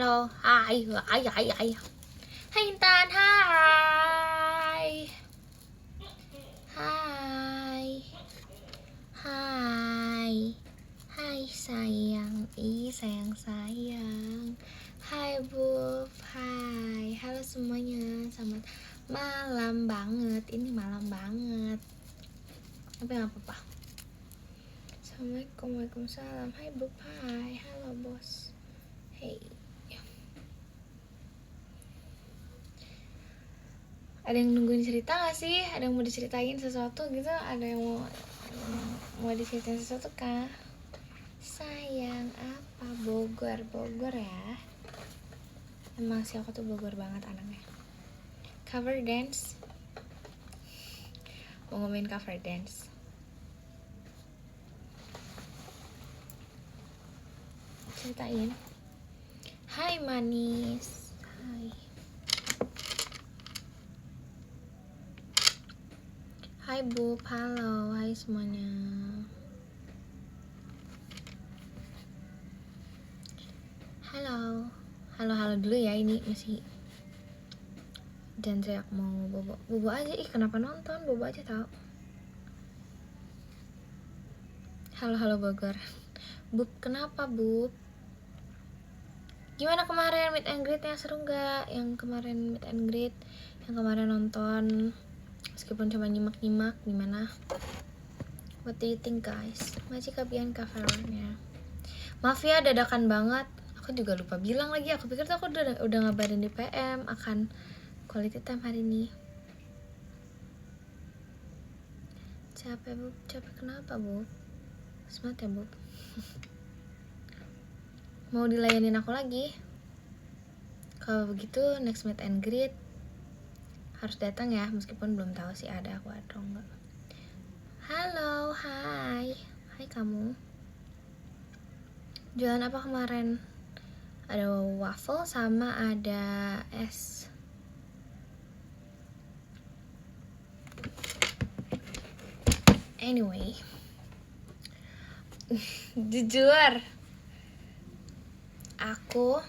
Halo, hai, hai Intan, hai, hai, hai, hai sayang, sayang, hai Bub, hai, halo semuanya, selamat malam banget, ini malam banget, tapi nggak apa-apa. Assalamualaikum, waalaikumsalam, hai Bub, hai, halo bos, hey. Ada yang nungguin cerita gak sih? Ada yang mau diceritain sesuatu gitu? Ada yang mau diceritain sesuatu kah? Sayang apa? Bogor ya. Emang sih aku tuh Bogor banget anaknya. Cover dance. Mau ngomongin cover dance. Ceritain. Hai manis. Hai. Hai Bub, halo, hai semuanya. Halo dulu ya, ini masih jangan teriak mau bobo aja. Ih kenapa nonton, bobo aja tau. Halo Bogor. Bub, kenapa Bub? Gimana kemarin meet and greet-nya, seru nggak? Yang kemarin meet and greet, yang kemarin nonton, meskipun cuma nyimak-nyimak, gimana? What do you think guys? Masih kebian covernya. Maaf ya dadakan banget. Aku juga lupa bilang lagi. Aku pikir tuh aku udah ngabarin di PM akan quality time hari ini. Capek Bub, capek kenapa Bub? Semangat ya Bub. Mau dilayanin aku lagi? Kalau begitu next meet and greet harus datang ya, meskipun belum tahu sih ada aku atau enggak. Halo, hai kamu. Jualan apa kemarin? Ada waffle sama ada es. Anyway, jujur, aku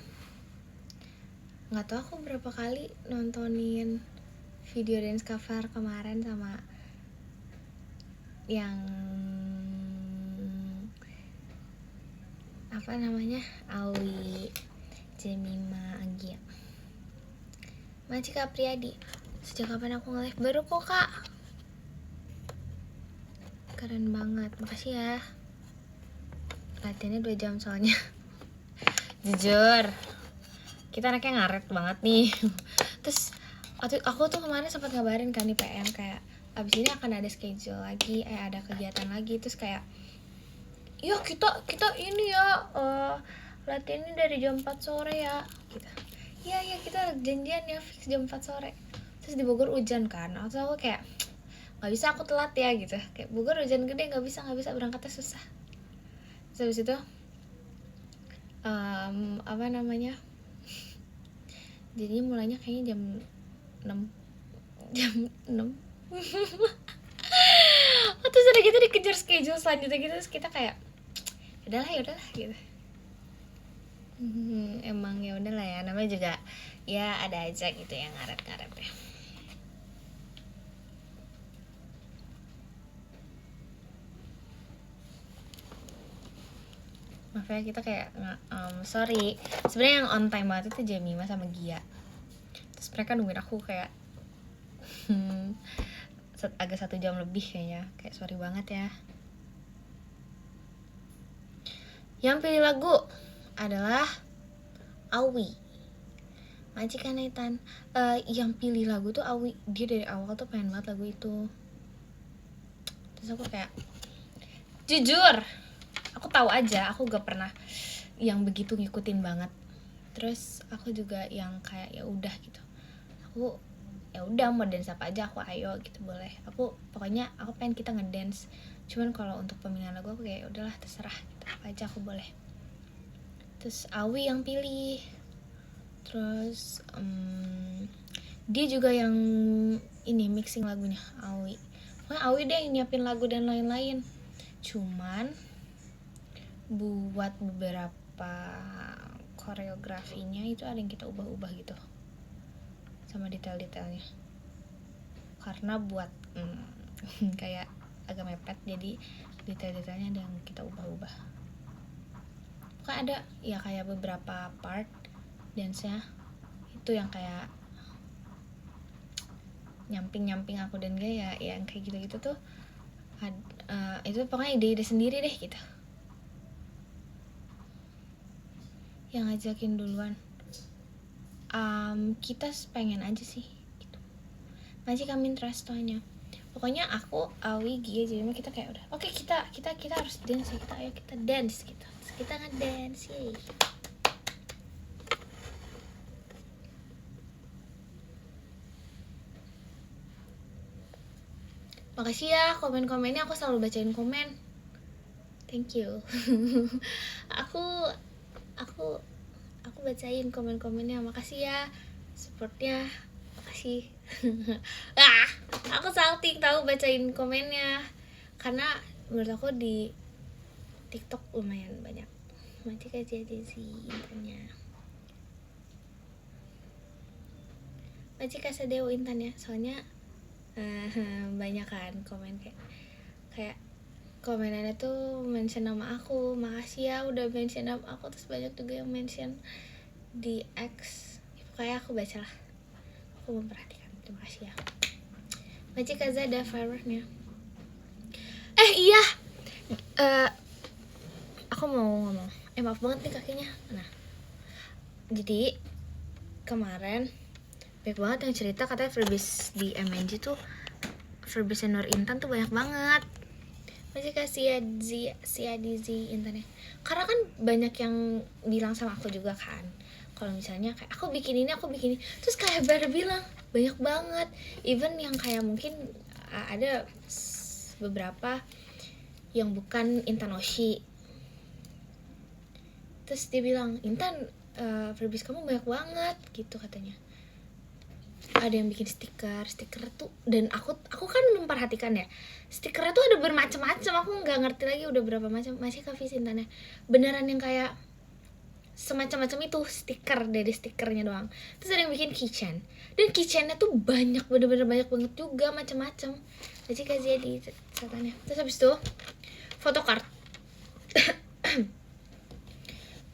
nggak tahu aku berapa kali nontonin video dance cover kemarin sama yang apa namanya, Awi, Jemima, Agia, Macika Priyadi. Sejak kapan aku nge-live? Baru kok kak. Keren banget, makasih ya. Latihannya 2 jam soalnya. Jujur, kita anaknya ngaret banget nih. Terus aku tuh kemarin sempat ngabarin kan di PM kayak abis ini akan ada schedule lagi, ada kegiatan lagi. Terus kayak ya kita ini ya latihannya dari jam 4 sore ya gitu. Ya kita janjian ya fix jam 4 sore. Terus di Bogor hujan kan, atau aku kayak nggak bisa aku telat ya gitu, kayak Bogor hujan gede, nggak bisa berangkatnya susah. Terus habis itu apa namanya, jadi mulainya kayaknya jam 6 terus udah gitu dikejar schedule selanjutnya gitu. Terus kita kayak udahlah gitu. Emang ya udahlah ya, namanya juga ya ada aja gitu yang ngaret-ngaret ya. Maaf ya kita kayak sorry, sebenarnya yang on time banget itu Jemima sama Gia. Terus mereka nungguin aku kayak agak 1 jam lebih kayaknya. Kayak sorry banget ya. Yang pilih lagu adalah Awi, Majikan Nathan. Yang pilih lagu tuh Awi. Dia dari awal tuh pengen banget lagu itu. Terus aku kayak jujur, aku tahu aja, aku gak pernah yang begitu ngikutin banget. Terus aku juga yang kayak ya udah gitu. Aku ya udah mau dance apa aja aku ayo gitu, boleh. Aku pokoknya aku pengen kita ngedance. Cuman kalau untuk pemilihan lagu aku kayak udahlah terserah gitu, apa aja aku boleh. Terus Awi yang pilih. Terus dia juga yang ini mixing lagunya, Awi. Pokoknya Awi deh yang nyiapin lagu dan lain-lain. Cuman buat beberapa koreografinya itu ada yang kita ubah-ubah gitu sama detail-detailnya, karena buat kayak agak mepet, jadi detail-detailnya ada yang kita ubah-ubah. Pokoknya ada ya kayak beberapa part dance-nya itu yang kayak nyamping aku dan gaya yang kayak gitu-gitu tuh itu pokoknya ide-ide sendiri deh gitu. Yang ngajakin duluan kita pengen aja sih gitu. Masih kami trastonya. Pokoknya aku, Awi, Gia, jadi kita kayak udah oke, kita harus dance ya, ayo kita dance gitu. Terus kita nge-dance yay. Makasih ya komen-komennya, aku selalu bacain komen. Thank you. aku bacain komen-komennya. Makasih ya supportnya. Makasih. Aku salting tahu bacain komennya. Karena menurut aku di TikTok lumayan banyak. Macam aja sih intannya. Macam kasadeo intannya. Soalnya banyak kan komen kayak komenannya tuh mention nama aku, makasih ya udah mention nama aku, terus banyak juga yang mention di X, kayak aku baca lah, aku memperhatikan, terima kasih ya. Baca Kaza ada fireworknya. Iya, aku mau ngomong, maaf banget nih kakinya. Nah, jadi kemarin banyak banget yang cerita katanya freebies di MNG tuh, freebies Nur Intan tuh banyak banget. Masih kasih si Adizi Intan ya. Karena kan banyak yang bilang sama aku juga kan, kalau misalnya kayak aku bikin ini, terus kayak baru bilang banyak banget, even yang kayak mungkin ada beberapa yang bukan Intan Oshi, terus dia bilang Intan freebies kamu banyak banget gitu katanya. Ada yang bikin stiker tuh, dan aku kan memperhatikan ya, stikernya tuh ada bermacam-macam, aku nggak ngerti lagi udah berapa macam. Masih Kavi Sintannya beneran yang kayak semacam-macam itu stiker, dari stikernya doang. Terus ada yang bikin keychain, dan keychainnya tuh banyak, bener-bener banyak banget juga, macam-macam. Jadi kasih di catatannya. Terus habis itu photocard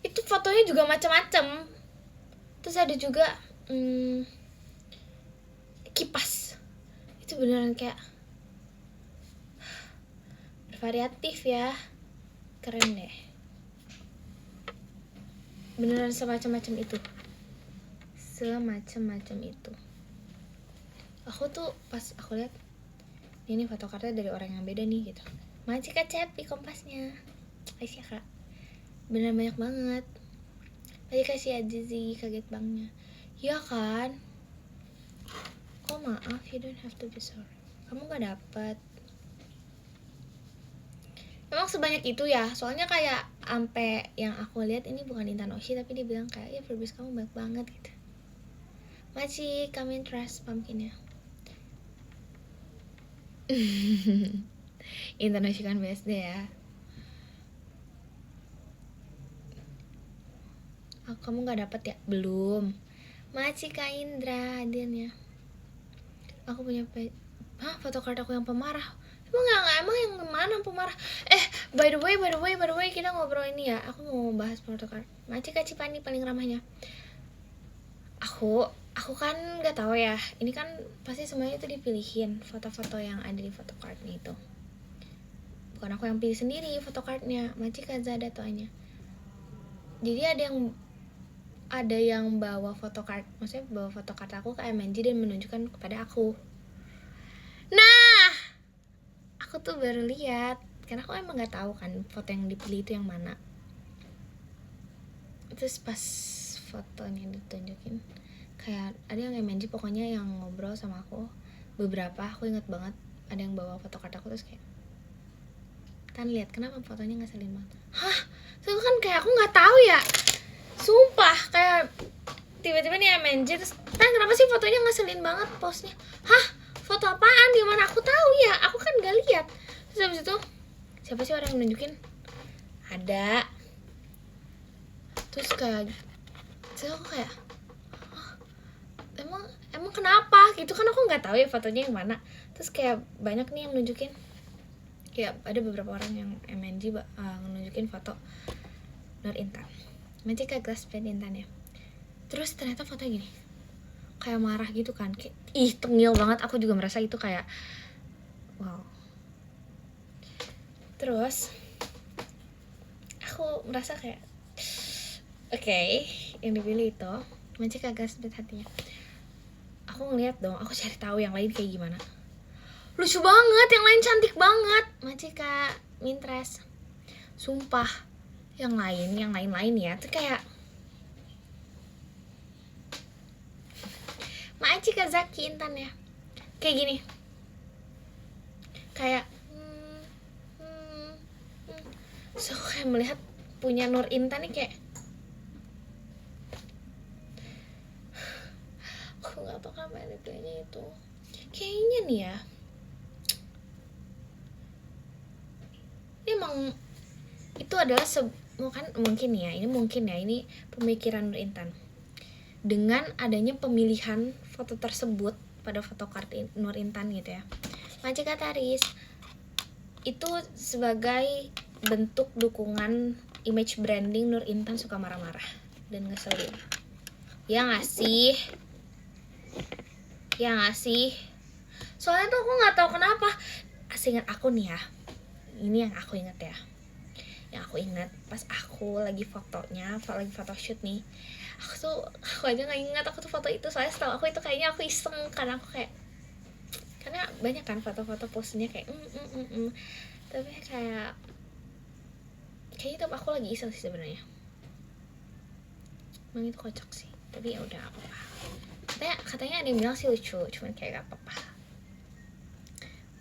itu fotonya juga macam-macam. Terus ada juga kipas, itu beneran kayak bervariatif ya, keren deh, beneran semacam-macam itu. Aku tuh pas aku lihat ini fotokartnya dari orang yang beda nih gitu. Masih kacet di kompasnya, Aisyah kak, beneran banyak banget. Tadi kasih Azizi kaget bangnya, ya kan? Oh maaf, you don't have to be sorry. Kamu gak dapet. Emang sebanyak itu ya? Soalnya kayak ampe yang aku lihat ini bukan Intan Oshi, tapi dia bilang kayak ya freebies kamu banyak banget gitu. Masih kami trust pumpkinnya. Intan Oshi kan BSD ya. Kamu gak dapet ya? Belum. Masih Kak Indra hadirnya. Aku punya photocard aku yang pemarah. Emang yang mana pemarah? By the way kita ngobrol ini ya. Aku mau bahas photocard. Macam Kak Cipani paling ramahnya. Aku kan nggak tahu ya. Ini kan pasti semuanya itu dipilihin foto-foto yang ada di photocardnya itu. Bukan aku yang pilih sendiri photocardnya. Macam Kaza datoanya. Jadi ada yang bawa photocard, maksudnya bawa photocard aku ke MNG dan menunjukkan kepada aku. Nah, aku tuh baru lihat, karena aku emang nggak tahu kan foto yang dipilih itu yang mana. Terus pas fotonya ditunjukin, kayak ada yang MNG pokoknya yang ngobrol sama aku, beberapa aku inget banget ada yang bawa photocard aku, terus kayak, Tan lihat kenapa fotonya ngeselin banget. Hah, itu kan kayak aku nggak tahu ya. Sumpah, kayak tiba-tiba nih MNG terus, kenapa sih fotonya ngeselin banget postnya? Hah, foto apaan? Gimana aku tahu ya? Aku kan gak lihat. Terus habis itu, siapa sih orang yang nunjukin? Ada. Terus kayak Terus aku kayak emang kenapa gitu kan, aku nggak tahu ya fotonya yang mana. Terus kayak banyak nih yang nunjukin, kayak ada beberapa orang yang MNG nunjukin foto Nur Intan, Magica Glass Pen Intan ya. Terus ternyata fotonya gini, kayak marah gitu kan, kayak ih tengil banget. Aku juga merasa itu kayak wow. Terus aku merasa kayak oke, yang dipilih itu Magica Glass Pen hatinya. Aku ngeliat dong, aku cari tahu yang lain kayak gimana. Lucu banget, yang lain cantik banget. Magica Mintres, sumpah. Yang lain ya, tuh kayak Magica Zaki Intan ya, kayak gini, kayak so kayak melihat punya Nur Intan nih kayak aku nggak tahu kenapa dipilihnya itu. Kayaknya nih ya, ini emang itu adalah mungkin ya ini pemikiran Nur Intan. Dengan adanya pemilihan foto tersebut pada photocard Nur Intan gitu ya, Magica Taris itu sebagai bentuk dukungan image branding Nur Intan suka marah-marah dan ngeselin. Ya nggak sih? Soalnya tuh aku nggak tahu kenapa. Seingat aku nih ya, ini yang aku ingat ya. Yang aku ingat pas aku lagi photoshoot nih, aku aja nggak ingat aku tuh foto itu. Soalnya setahu aku itu kayaknya aku iseng, karena aku karena banyak kan foto-foto posenya kayak tapi kayaknya itu aku lagi iseng sih sebenarnya. Emang itu kocak sih, tapi ya udah apa-apa. Katanya ada yang bilang sih lucu, cuman kayak gak apa-apa.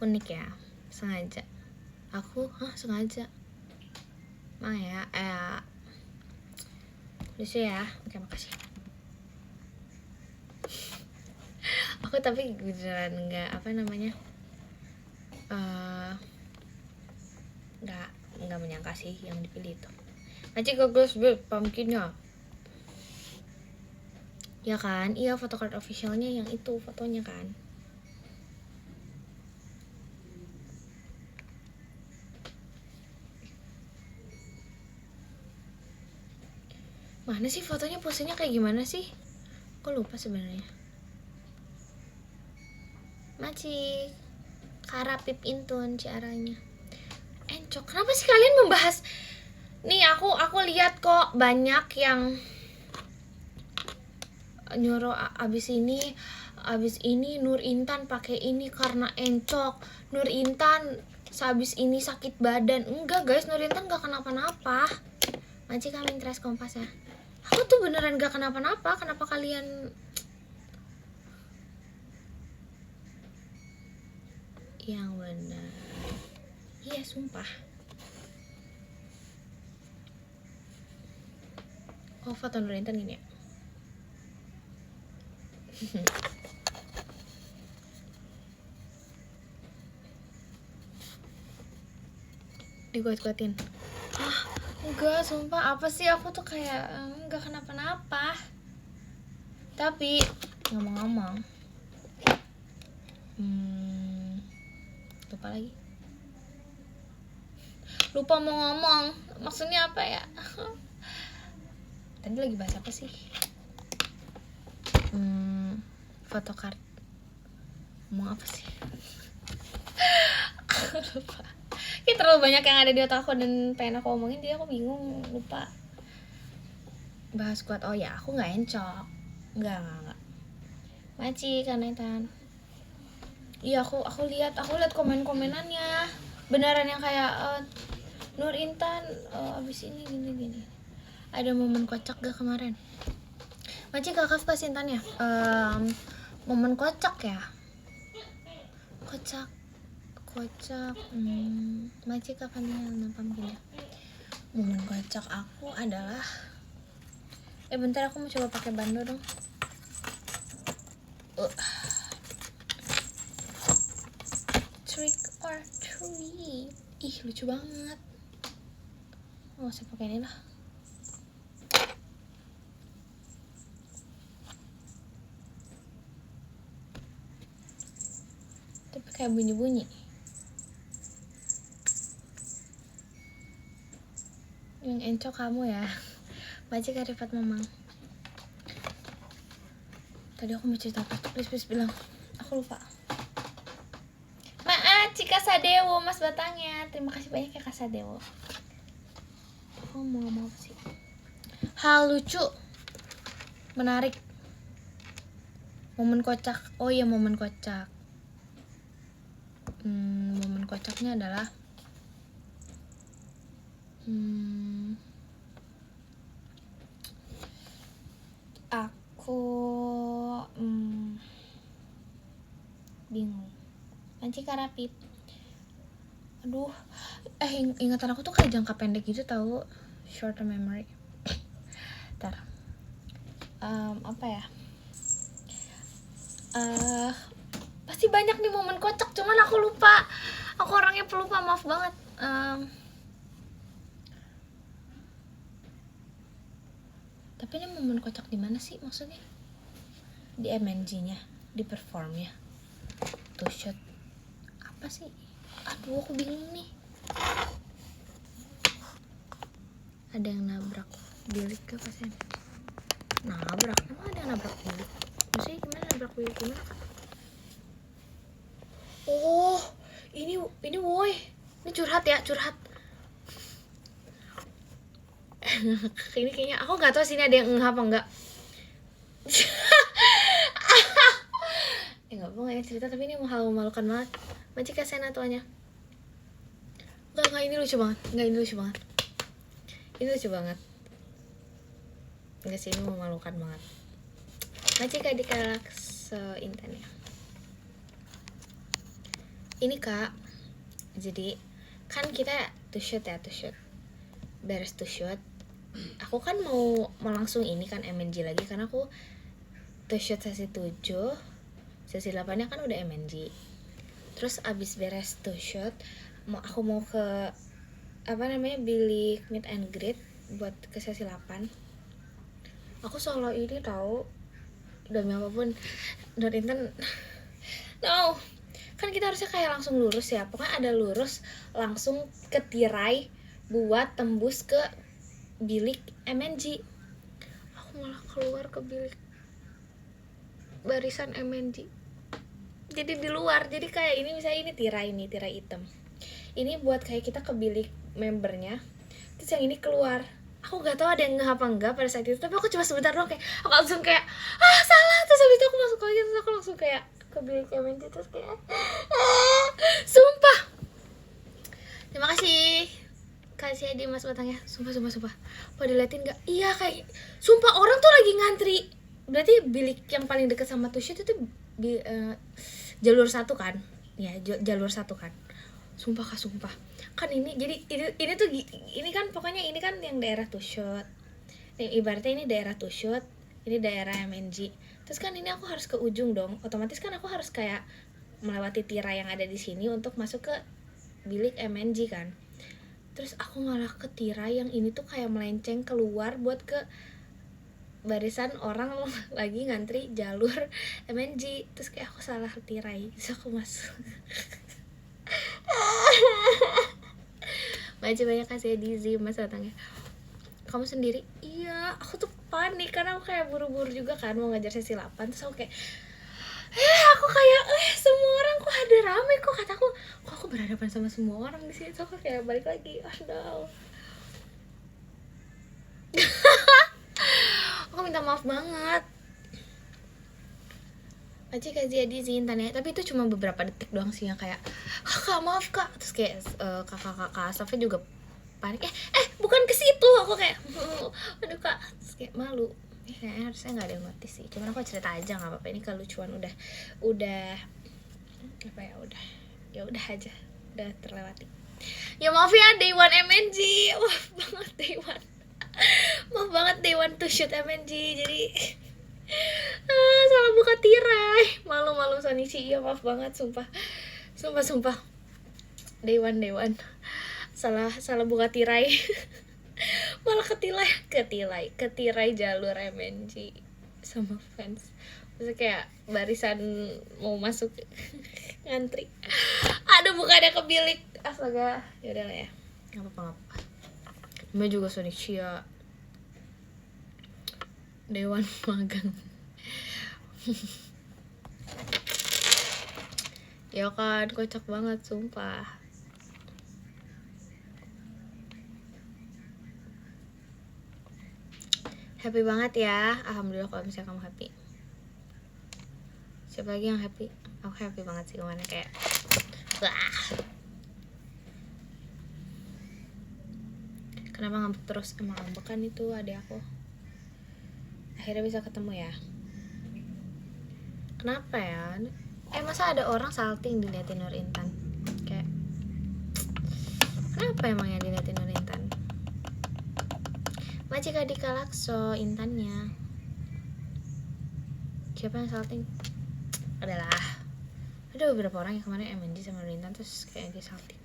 Unik ya, sengaja. Sengaja. Emang ya, lucu ya. Oke, makasih. Aku tapi beneran nggak menyangka sih yang dipilih itu. Magica Glass pumpkinnya. Ya kan, iya photocard officialnya yang itu fotonya kan. Mana sih fotonya, posenya kayak gimana sih? Aku lupa sebenarnya. Macik Karapip Intun ciaranya. Encok, kenapa sih kalian membahas? Nih aku lihat kok banyak yang nyuruh abis ini Nur Intan pakai ini karena encok. Nur Intan sehabis ini sakit badan. Enggak guys, Nur Intan gak kenapa-napa. Magica Mintres Kompas ya. Aku tuh beneran gak kenapa-napa. Kenapa kalian? Yang benar. Iya sumpah. Oh, foto Nur Intan gini ya. Dikuat-kuatin. Enggak, sumpah apa sih, aku tuh kayak enggak kenapa-napa. Tapi ngomong-ngomong, lupa mau ngomong. Maksudnya apa ya? Tadi lagi bahas apa sih? Photocard. Ngomong apa sih? Lupa. Kayak terlalu banyak yang ada di otak aku dan pengen aku omongin, jadi aku bingung, lupa. Bahas kuat. Oh ya, aku nggak encok. Nggak. Magica Intan. Iya, aku lihat komen-komenannya. Beneran yang kayak Nur Intan abis ini gini. Ada momen kocak gak kemarin? Magica Glass Intan ya. Momen kocak ya. Kocak. Magica Vanilla pumpkin ya. Momen kocak aku adalah bentar, aku mau coba pakai bando dong. Trick or treat. Ih, lucu banget. Saya pakai ini lah. kayak bunyi-bunyi. Yang encok kamu ya. Baca Rifat Mamang. Tadi aku mau cerita apa? Please bilang. Aku lupa. Maaf Cika Sadewo, Mas Batangnya. Terima kasih banyak ya Kak Sadewo. Aku mau ngomong apa sih? Hal lucu, menarik, momen kocak. Oh iya, momen kocak. Momen kocaknya adalah aku bingung. Panci Karapit. Aduh, ingatan aku tuh kayak jangka pendek gitu tahu, short term memory. Ntar, apa ya? Pasti banyak nih momen kocak, cuman aku lupa. Aku orangnya pelupa, maaf banget. Tapi ini momen kocak di mana sih maksudnya? Di MNG-nya, di perform-nya. Tuh shot. Apa sih? Aduh, aku bingung nih. Ada yang nabrak bilik ke pasien. Nabrak? Emang ada yang nabrak bilik? Maksudnya gimana nabrak bilik? Gimana Kak? Oh, ini woi. Ini curhat ya, curhat. Ini kayaknya aku nggak tahu sih ini ada yang ngeh apa enggak. Nggak apa nggak cerita, tapi ini hal memalukan banget. Macam kasih tuanya. Enggak, ini lucu banget. Ini lucu banget. Enggak sih, ini memalukan banget. Macam kayak di kalak seintan ya. Ini Kak, jadi kan kita to shoot. Beres to shoot, aku kan mau langsung ini kan MNG lagi, karena aku to shoot sesi 7, sesi 8 nya kan udah MNG. Terus abis beres to shoot, aku mau ke bilik meet and greet buat ke sesi 8. Aku solo ini tahu, demi apapun Nur Intan. No, kan kita harusnya kayak langsung lurus ya, pokoknya ada lurus langsung ke tirai buat tembus ke bilik MNG. Aku malah keluar ke bilik barisan MNG, jadi di luar. Jadi kayak ini misalnya ini tirai hitam, ini buat kayak kita ke bilik membernya, terus yang ini keluar. Aku gak tahu ada yang apa enggak pada saat itu, tapi aku cuma sebentar doang kayak aku langsung kayak salah, terus habis itu aku masuk lagi, terus aku langsung kayak ke bilik MNG, terus kayak sumpah. Terima kasih di Mas Batang ya, sumpah. Kok diliatin gak? Iya kayak sumpah orang tuh lagi ngantri. Berarti bilik yang paling dekat sama Tushit itu jalur 1 kan? Ya, jalur 1 kan. Sumpah Kak, sumpah. Kan ini jadi ini tuh ini kan pokoknya ini kan yang daerah Tushit. Ibaratnya ini daerah Tushit, ini daerah MNG. Terus kan ini aku harus ke ujung dong. Otomatis kan aku harus kayak melewati tirai yang ada di sini untuk masuk ke bilik MNG kan. Terus aku malah ke tirai yang ini tuh kayak melenceng keluar buat ke barisan orang lagi ngantri jalur MNG. Terus kayak aku salah tirai, terus aku masuk. Banyak kasih Dizi Mas Batangnya. Kamu sendiri? Iya, aku tuh panik karena aku kayak buru-buru juga kan mau ngajar sesi 8. Terus aku kayak aku kayak semua orang kok ada rame, kok kataku kok aku berhadapan sama semua orang di sini. Terus aku kayak balik lagi, no. Aku minta maaf banget. Aji kasih izin tanya, tapi itu cuma beberapa detik doang sih yang kayak kakak maaf kak. Terus kayak kakak staffnya juga panik, bukan ke situ. Aku kayak aduh kak, terus kayak malu. Kayaknya harusnya nggak ada yang notice sih, cuman aku cerita aja nggak apa-apa. Ini kelucuan udah apa ya udah aja, udah terlewati. Ya maaf ya day one MNG, maaf banget day one to shoot MNG, jadi salah buka tirai, malu Sonichi. Ya maaf banget, sumpah day one salah buka tirai. Malah ke tirai jalur MNG sama fans. terus kayak barisan mau masuk ngantri. Aduh, bukannya ke bilik. Astaga, yaudah lah ya, nggak apa-apa. Namanya juga Sonicia, Dewan Magang. Ya kan, kocak banget sumpah. Happy banget ya, alhamdulillah kalau misalnya kamu happy. Siapa lagi yang happy? Aku happy banget sih kemana, kayak wah. Kenapa ngambek terus? Emang ngambek kan itu adik aku. Akhirnya bisa ketemu ya. Kenapa ya? Masa ada orang salting diliatin Nur Intan? Kayak kenapa emang yang diliatin Nur Intan? Macika di Kalakso Intannya. Siapa yang salting? Adalah ada beberapa orang yang kemarin MNG sama Nur Intan terus kayak dia salting.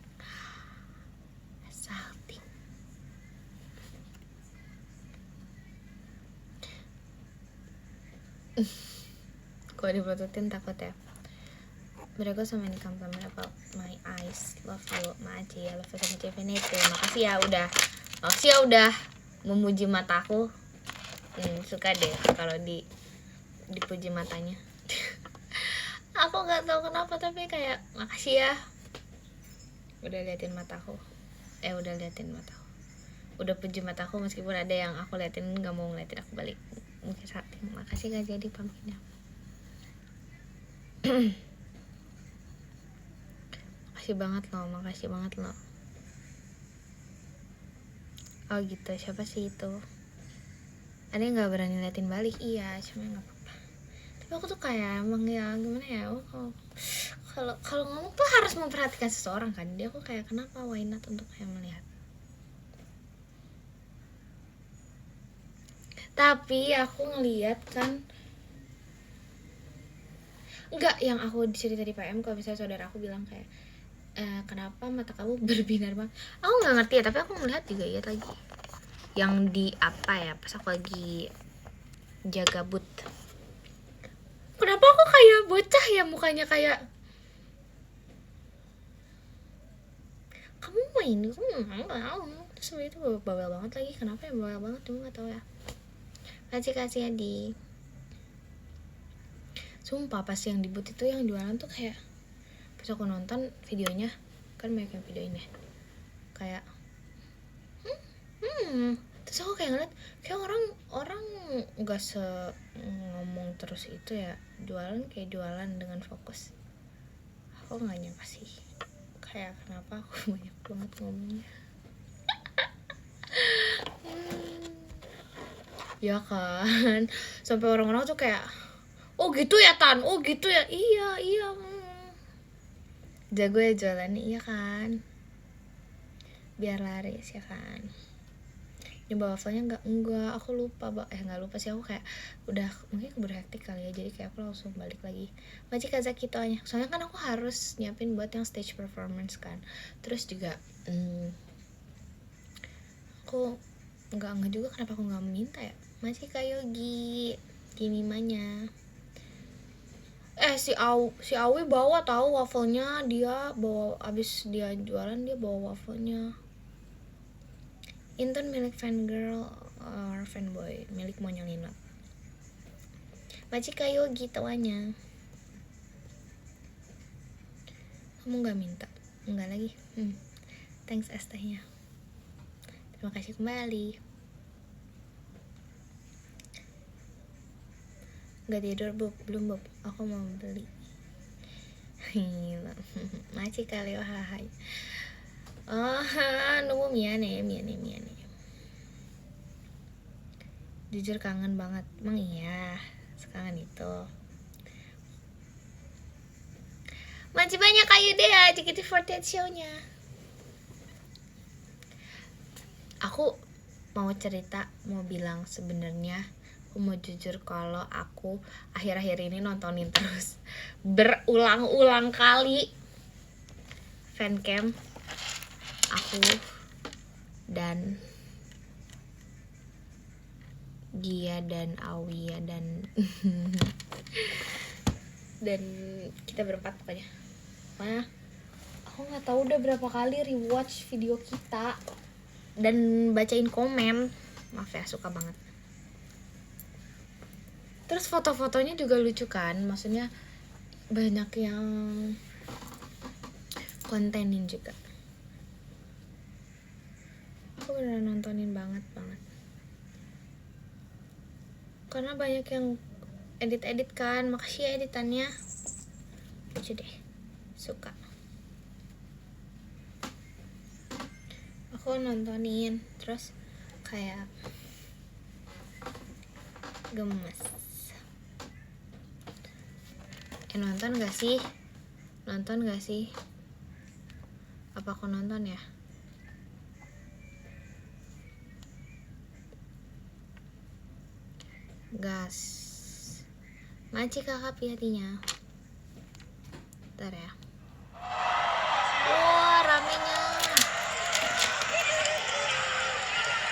Kalau diprototin takut ya. Beraku sama ini compliment about my eyes. Love you, Maci. I love you sama Infinity. Makasih ya udah memuji mataku. Suka deh kalau dipuji matanya. Aku nggak tahu kenapa tapi kayak makasih ya. Udah liatin mataku. Udah puji mataku meskipun ada yang aku liatin nggak mau ngeliatin aku balik. Mungkin salting. Makasih gak jadi pamitnya. Makasih banget loh. Oh gitu, siapa sih itu? Ada yang nggak berani liatin balik? Iya, cuma nggak apa-apa. Tapi aku tuh kayak emang ya gimana ya? Kalau ngomong tuh harus memperhatikan seseorang kan. Dia aku kayak kenapa why not untuk kayak melihat. Tapi aku ngeliat kan enggak, yang aku cerita di PM kalau misalnya saudara aku bilang kayak kenapa mata kamu berbinar banget. Aku nggak ngerti ya, tapi aku ngeliat juga ya lagi yang di apa ya pas aku lagi jaga but. Kenapa aku kayak bocah ya mukanya kayak kamu main terus sama itu bawel banget lagi. Kenapa ya bawel banget tuh nggak tahu ya. Kasih ya di sumpah pas yang di but itu yang jualan tuh kayak pas aku nonton videonya kan banyak yang videoin ya kayak terus aku kayak ngeliat kayak orang nggak ngomong terus itu ya, jualan dengan fokus. Aku nggak nyangka sih kayak kenapa aku banyak banget ngomongnya. Ya kan sampai orang-orang tuh kayak oh gitu ya Tan, oh gitu ya, iya jago ya jualannya, iya kan, biar laris ya kan. Nyoba wafelnya enggak aku lupa nggak lupa sih, aku kayak udah mungkin keburu hektik kali ya, jadi kayak aku langsung balik lagi Maci Kazakitonya, soalnya kan aku harus nyiapin buat yang stage performance kan. Terus juga aku enggak juga kenapa aku nggak minta ya Maci Kayogi Kimimanya. Si Awi bawa tahu wafelnya, dia bawa abis dia jualan dia bawa wafelnya. Intern milik fangirl or fanboy milik Monyolinot. Maci Kayogi tawanya. Kamu nggak minta? Enggak lagi. Thanks es tehnya. Terima kasih kembali. Nggak tidur belum Bob. Aku mau beli. Maci kali hai. Nunggu Miane. Jujur kangen banget. Emang iya, sekangen itu. Masih banyak kayu deh ya JKT48 show-nya. Aku mau bilang sebenarnya aku mau jujur kalau aku akhir-akhir ini nontonin terus berulang-ulang kali fancam aku dan Gia dan Awia dan dan kita berempat pokoknya. Nah, aku nggak tahu udah berapa kali rewatch video kita dan bacain komen. Maaf ya, suka banget. Terus foto-fotonya juga lucu kan, maksudnya banyak yang kontenin juga. Aku beneran nontonin banget karena banyak yang edit kan. Makasih ya editannya, lucu deh, suka. Aku nontonin terus kayak gemes. Nonton gak sih? Apa aku nonton ya? Gas. Maci kakak hatinya. Bentar ya. Wah, ramenya.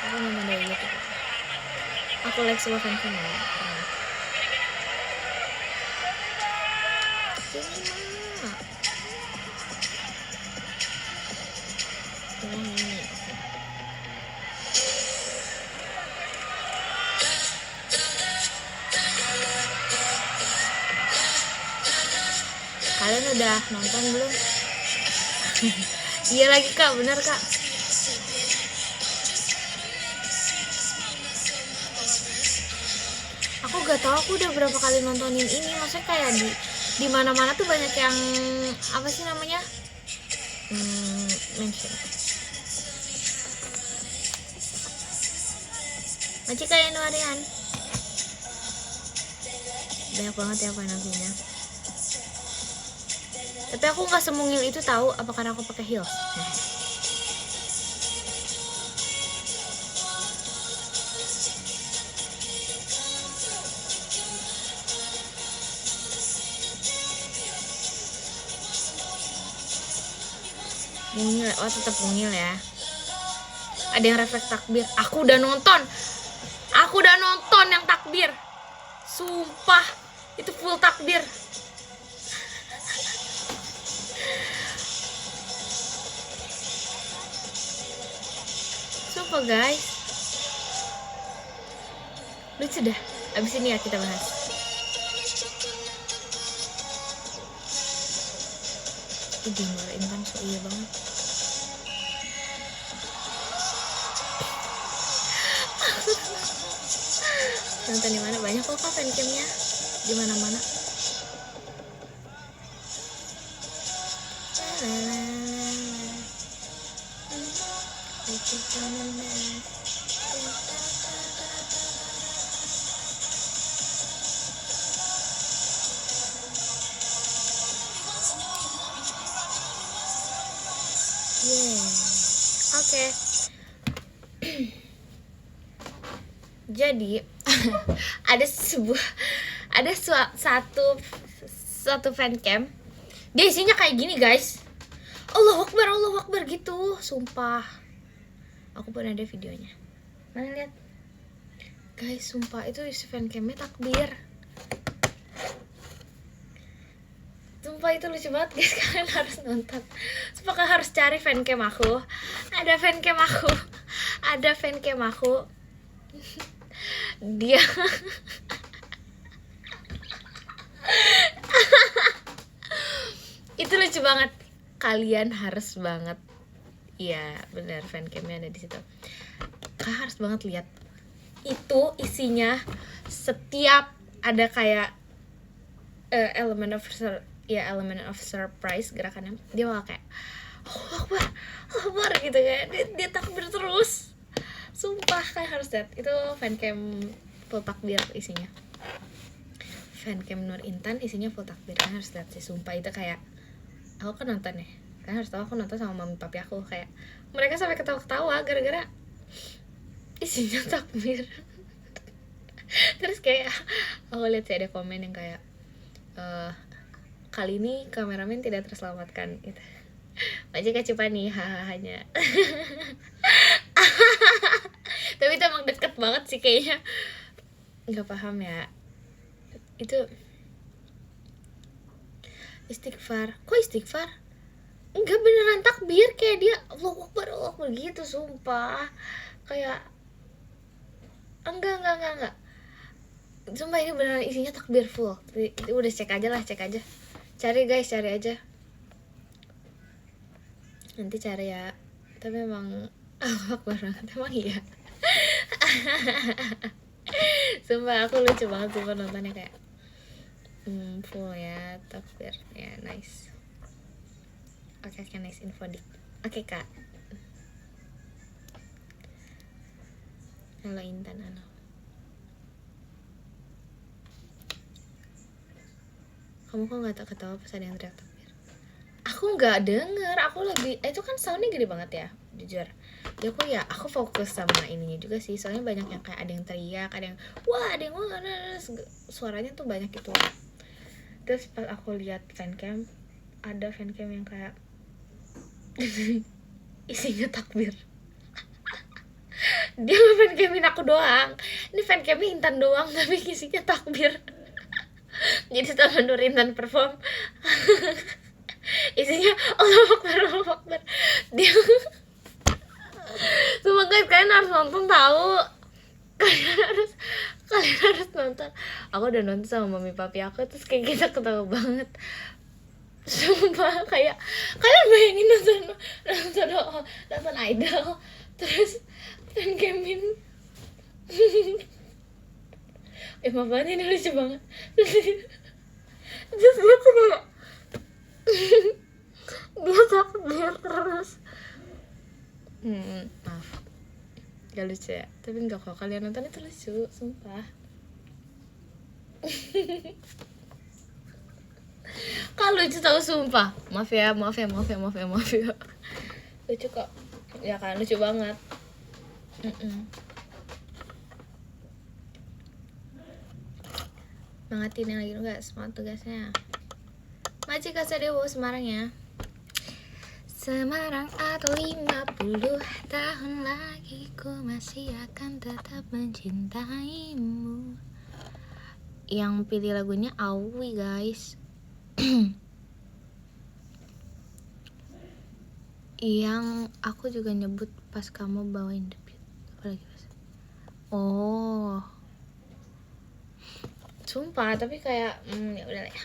Aku nonton dari YouTube. Aku like semua fan-fan ya. Kalian udah nonton belum? Iya lagi kak, bener kak. Aku gak tahu aku udah berapa kali nontonin ini. Maksudnya kayak di mana-mana tuh banyak yang apa sih namanya? Mention. Macam kayak Nuarian. Banyak banget ya penaltinya. Tapi aku nggak semungil itu tahu, apa karena aku pakai heels. Mungil, oh tetap mungil ya. Ada yang refleks takbir. Aku udah nonton yang takbir. Sumpah, itu full takbir. Sumpah guys, lucu dah. Abis ini ya kita bahas. Ide Nur Intan iya banget. Nonton di mana? Banyak kok fancamnya di mana-mana. Oke. Jadi ada satu fancam. Dia isinya kayak gini guys. Allahu Akbar gitu. Sumpah. Aku pun ada videonya. Mana lihat? Guys, sumpah itu isi fancamnya takbir. Sumpah itu lucu banget guys, kalian harus nonton. Sumpah kalian harus cari fancam aku. Ada fancam aku. Dia itu lucu banget. Kalian harus banget. Iya, benar, fancamnya ada di situ. Kalian harus banget lihat. Itu isinya setiap ada kayak element of surprise gerakannya, dia bakal kayak Allah Akbar gitu kayak dia takbir terus. Sumpah kalian harus lihat. Itu fancam full takbir isinya. Fancam Nur Intan isinya full takbir. Kalian harus lihat sih, sumpah itu kayak aku kan nonton ya. Kalian harus tahu aku nonton sama mami papi aku, kayak mereka sampai ketawa-ketawa gara-gara isinya takbir. Terus kayak aku lihat sih ada komen yang kayak kali ini kameramen tidak terselamatkan gitu. Majika Cupani hahahanya. Tapi itu emang deket banget sih kayaknya. Nggak paham ya. Itu Istighfar. Kok istighfar? Enggak, beneran takbir, kayak dia Allahu Akbar gitu, sumpah. Kayak enggak. Sumpah ini beneran isinya takbir full. Udah cek aja. Cari guys, cari aja. Nanti cari ya. Tapi emang Allahu Akbar banget, emang iya. Sumpah aku lucu banget sumpah nontonnya, kayak full ya takbir ya. Nice. Oke, nice info dik. Oke kak. Halo Intan, halo. Kamu kok nggak ketawa pas ada yang teriak takbir? Aku nggak denger, aku lebih itu kan soundnya gede banget ya, jujur. Ya aku fokus sama ininya juga sih, soalnya banyak yang kayak ada yang teriak, ada yang wah, ada yang wah, suaranya tuh banyak gitu. Terus pas aku lihat fancam, ada fancam yang kayak isinya takbir. Dia nge-fancamin aku doang, ini fancamnya Intan doang tapi isinya takbir. Jadi setelah Nur Intan perform isinya Allahu Akbar. Dia semua guys, kalian harus nonton tahu. Kalian harus nonton. Aku udah nonton sama mami papi aku, terus kayak kita ketawa banget. Sumpah, kayak kalian bayangin nonton idol terus fancamin. Maaf banget, ini lucu banget. Terus dia tuh kayak dia takbir terus. Maaf, gak lucu ya, tapi enggak kok, kalian nonton itu lucu, sumpah. Kalau lucu tau, sumpah. Maaf ya. Lucu kok. Ya kan, lucu banget. Semangatin yang lagi enggak, semangat tugasnya. Maci Kasadewo Semarang ya. Semarang atau 50 tahun lagi, ku masih akan tetap mencintaimu. Yang pilih lagunya Awi guys. Yang aku juga nyebut pas kamu bawain debut. Apa lagi mas? Oh, sumpah, tapi kayak ya udah lah ya.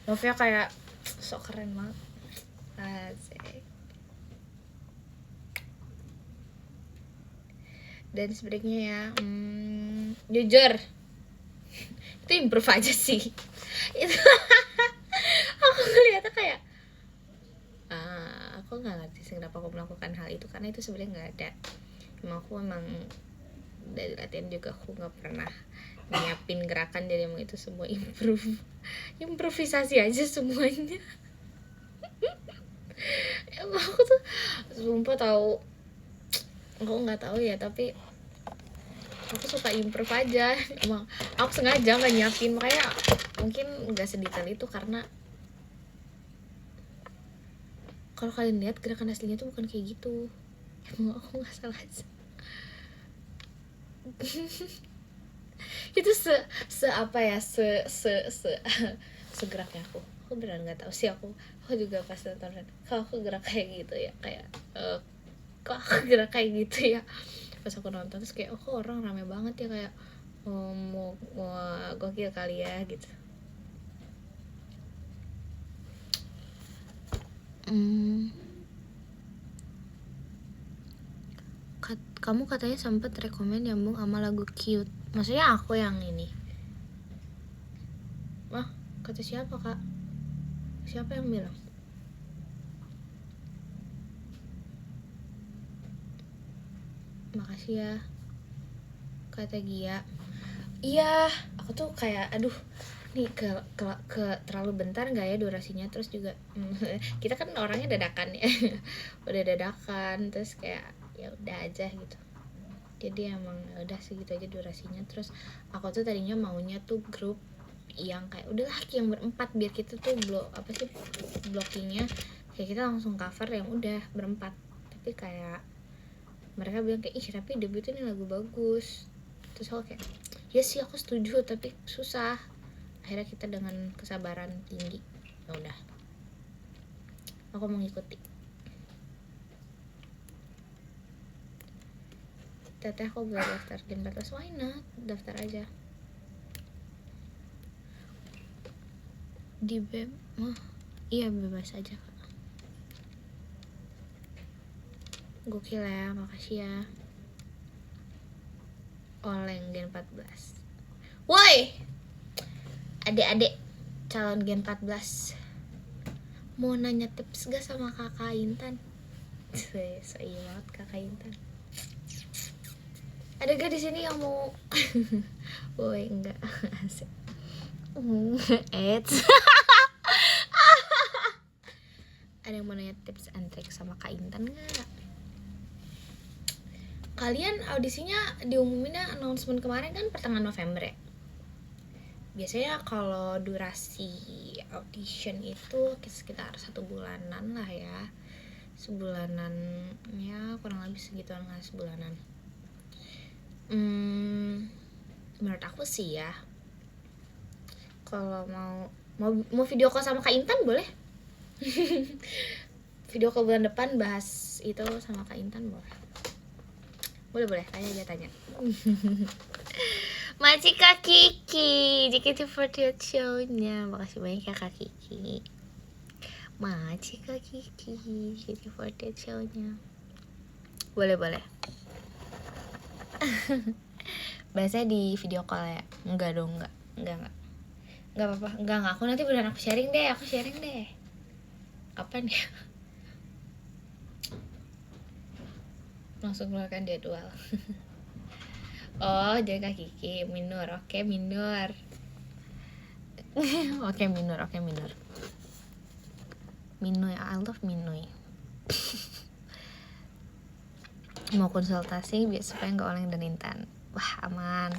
Novia kayak sok keren banget. Asik. Dan sebenarnya ya, jujur itu improve aja sih. Itu aku ngeliatnya kayak aku nggak ngerti sih kenapa aku melakukan hal itu, karena itu sebenarnya nggak ada. Aku emang dari latihan juga aku nggak pernah nyiapin gerakan, jadi emang itu semua improvisasi aja semuanya. Emang aku tuh sumpah tahu, aku nggak tahu ya, tapi aku suka improve aja. Emang aku sengaja nggak nyiapin, makanya mungkin nggak sedetail itu, karena kalau kalian lihat gerakan aslinya tuh bukan kayak gitu. Emang aku nggak salah aja. Itu segeraknya aku beneran nggak tahu sih. Aku juga pas nonton kalau aku gerak kayak gitu ya, kayak kok aku gerak kayak gitu ya. Pas aku nonton terus kayak kok orang rame banget ya, kayak mau gokil kali ya gitu. Kamu katanya sempet rekomen nyambung sama lagu Cute. Maksudnya aku yang ini? Wah, kata siapa kak? Siapa yang bilang? Makasih ya kata Gia. Iya, aku tuh kayak aduh, nih ke terlalu bentar nggak ya durasinya. Terus juga kita kan orangnya dadakan ya. Udah dadakan, terus kayak ya udah aja gitu. Jadi emang udah segitu aja durasinya. Terus aku tuh tadinya maunya tuh grup yang kayak udahlah yang berempat, biar kita tuh blockingnya kayak kita langsung cover yang udah berempat. Tapi kayak mereka bilang kayak ih tapi debut ini lagu bagus. Terus aku kayak ya sih aku setuju, tapi susah. Akhirnya kita dengan kesabaran tinggi Ya udah, aku mau ngikuti. Teteh aku boleh daftar Gen 14, why not? Daftar aja di BEM. Iya bebas aja Kak. Gokil ya, makasih ya Oleng Gen 14. Woi adik-adik calon Gen 14, mau nanya tips gak sama kakak Intan? So iya banget kakak Intan. Ada gak di sini yang mau woi enggak asik. Ada yang mau nanya tips and trick sama Kak Intan nggak? Kalian audisinya diumuminnya announcement kemarin kan pertengahan November ya? Biasanya kalau durasi audition itu sekitar 1 bulanan lah ya. Sebulanan ya, kurang lebih segituan lah, sebulanan. Menurut aku sih ya, kalau mau video call sama Kak Intan boleh. Video call bulan depan bahas itu sama Kak Intan boleh tanya aja tanya. Makasih Kak Kiki, JKT48 show-nya. Makasih banyak ya Kak Kiki. Makasih Kak Kiki, JKT48 show-nya. Boleh. Biasanya di video call ya? Enggak dong, enggak apa-apa. Enggak, aku nanti beneran aku sharing deh. Kapan ya? Langsung keluarkan jadwal. Oh, jadi Kak Kiki, minor. Oke, minor. Minoy, I love Minoy. Mau konsultasi biar supaya nggak Oleng dan Intan. Wah, aman.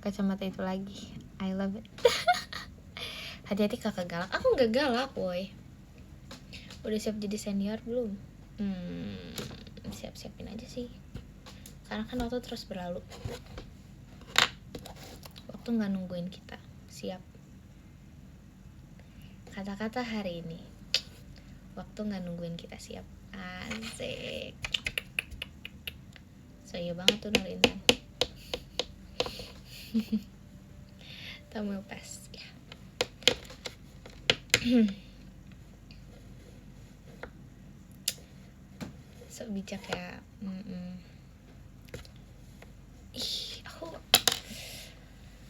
Kacamata itu lagi, I love it. Hati-hati kakak galak. Aku nggak galak, boy. Udah siap jadi senior belum? Siap-siapin aja sih. Karena kan waktu terus berlalu. Waktu nggak nungguin kita. Siap. Kata-kata hari ini. Waktu nggak nungguin kita, siap. Asik. So iya banget tuh Nur Intan. Tamu pas ya. So bijak ya. Aku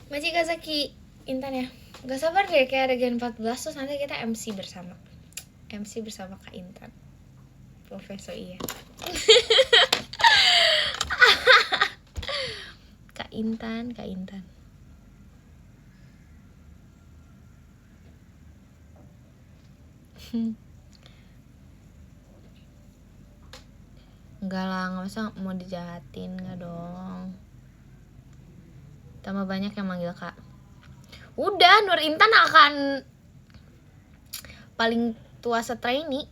Maji Kazaki Intan ya. Gak sabar deh kayak ada Gen 14 terus nanti kita MC bersama Kak Intan. Profesor iya. Kak Intan. Enggak lah, gak usah mau dijahatin, gak dong. Tambah banyak yang manggil Kak. Udah, Nur Intan akan paling tua se-trainee.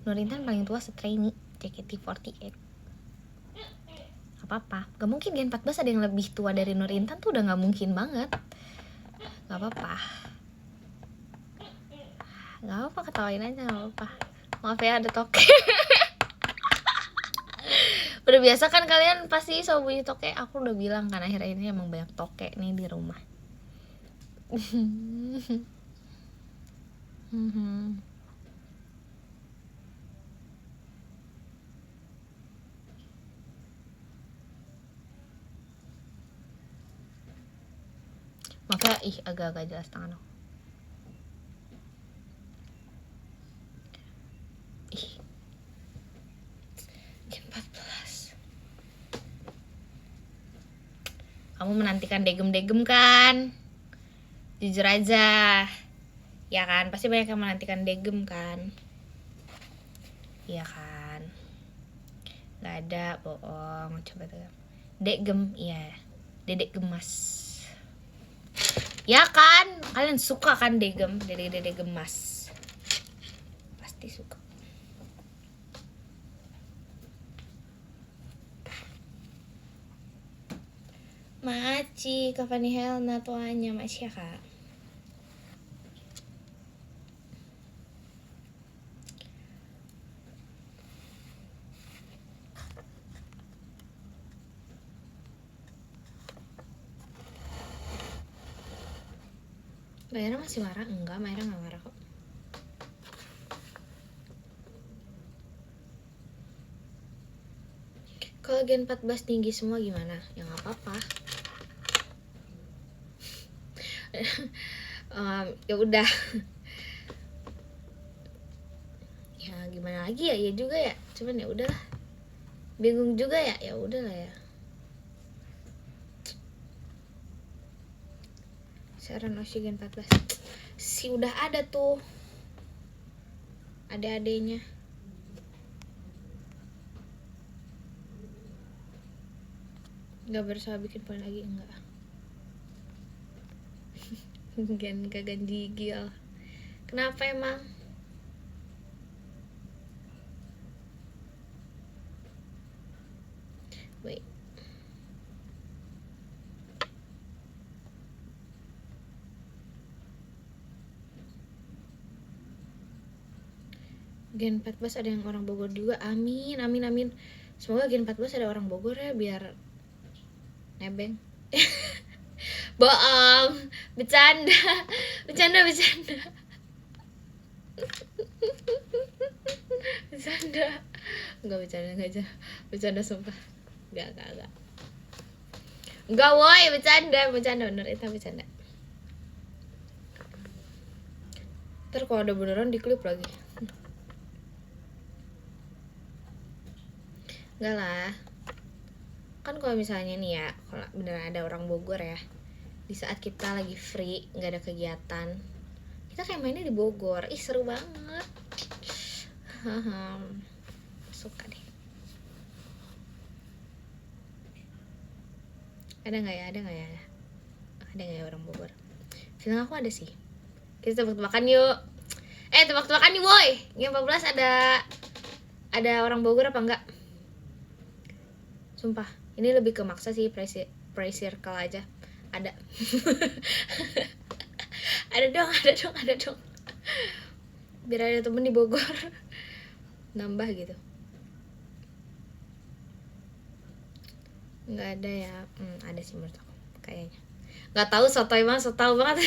Nur Intan paling tua se-trainee JKT48. Apa-apa, gak mungkin Gen 14 ada yang lebih tua dari Nur Intan tuh, udah gak mungkin banget. Gak apa-apa, ketawain aja, gak apa-apa. Maaf ya ada toke. Udah biasa kan kalian pasti selalu bunyi toke. Aku udah bilang kan akhir-akhir ini emang banyak toke nih di rumah. Makanya agak-agak jelas tangan aku. Gen 14. Kamu menantikan degem kan? Jujur aja. Ya kan, pasti banyak yang menantikan degem kan? Iya kan? Gak ada, bohong. Coba tuh. Degem, iya. Dedek gemas. Ya kan? Kalian suka kan degem? Dedek gemas. Pasti suka. Maci, Cavani Helna tuanya Maci ya kak. Mayra masih marah? Enggak, Mayra gak marah kok. Kalau Gen 14 tinggi semua gimana? Ya gak apa-apa. Ya udah. Ya gimana lagi ya? Ya juga ya. Cuman ya udahlah. Bingung juga ya. Ya udahlah ya. Saran Oshi Gen 14. Si udah ada tuh. Ada-adenya. Gak berusaha bikin poin lagi, enggak. Gen kagak gigil. Kenapa emang? Wait. Gen 14 ada yang orang Bogor juga. Amin, amin, amin. Semoga Gen 14 ada orang Bogor ya biar nebeng. Bohong, bercanda. Bercanda. Bercanda. Enggak bercanda, enggak. Bercanda sumpah. Enggak. Enggak woi, bercanda bener itu bercanda. Ntar kalau ada beneran diklip lagi. Enggak lah. Kan kalau misalnya nih ya, kalau beneran ada orang Bogor ya, di saat kita lagi free, nggak ada kegiatan, kita kayak mainnya di Bogor. Ih seru banget. Suka deh. Ada nggak ya orang Bogor? Feeling aku ada sih. Kita tebak-tebakan yuk. Tebak-tebakan nih boy. Yang 14 ada orang Bogor apa enggak? Sumpah, ini lebih ke maksa sih, pre circle aja. Ada. ada dong. Biar ada temen di Bogor. Nambah gitu. Nggak ada ya. Ada sih menurut aku kayaknya. Nggak tahu, sotoy banget.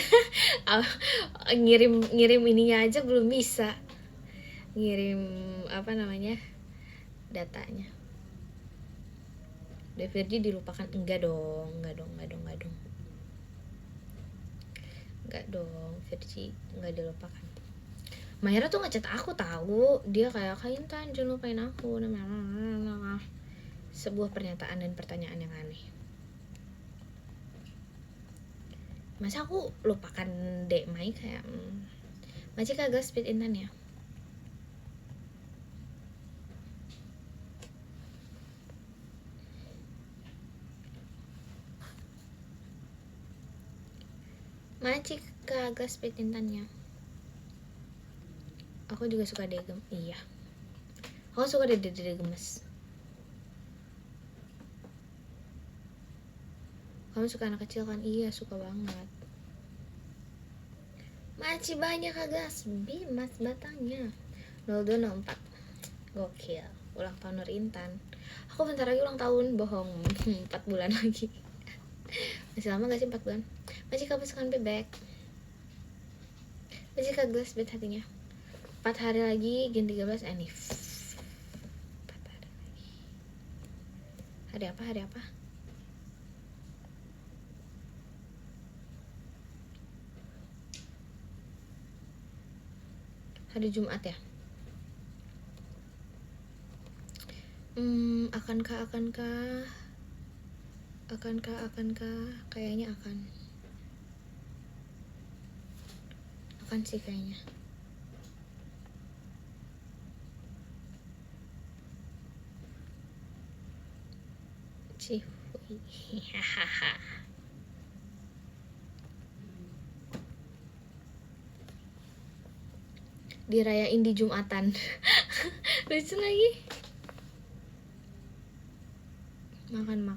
ngirim ininya aja belum bisa. Ngirim apa namanya, datanya. Deverdi dilupakan? Enggak dong. Verdi enggak dilupakan. Mayra tuh ngechat aku tahu, dia kayak Intan jangan lupain aku, sebuah pernyataan dan pertanyaan yang aneh. Masa aku lupakan Dek Mai kayak masih kagak speed Intan ya. Macik kagak speed Intannya. Aku juga suka Degem. Iya. Aku suka Dede gemes. Kamu suka anak kecil kan? Iya, suka banget. Masih banyak kagak Bimas batangnya. 0204. Gokil. Ulang tahun Nur Intan. Aku bentar lagi ulang tahun. Bohong. 4 bulan lagi. Masih lama gak sih 4 bulan? Masih kebesaran bebek. Masih kagak speed hatinya. 4 hari lagi Gen 13 Enif. 4 hari lagi. Hari apa? Hari Jumat ya. Akankah kayaknya akan sih kayaknya. Dirayain di Jumatan. Lucu lagi. Makan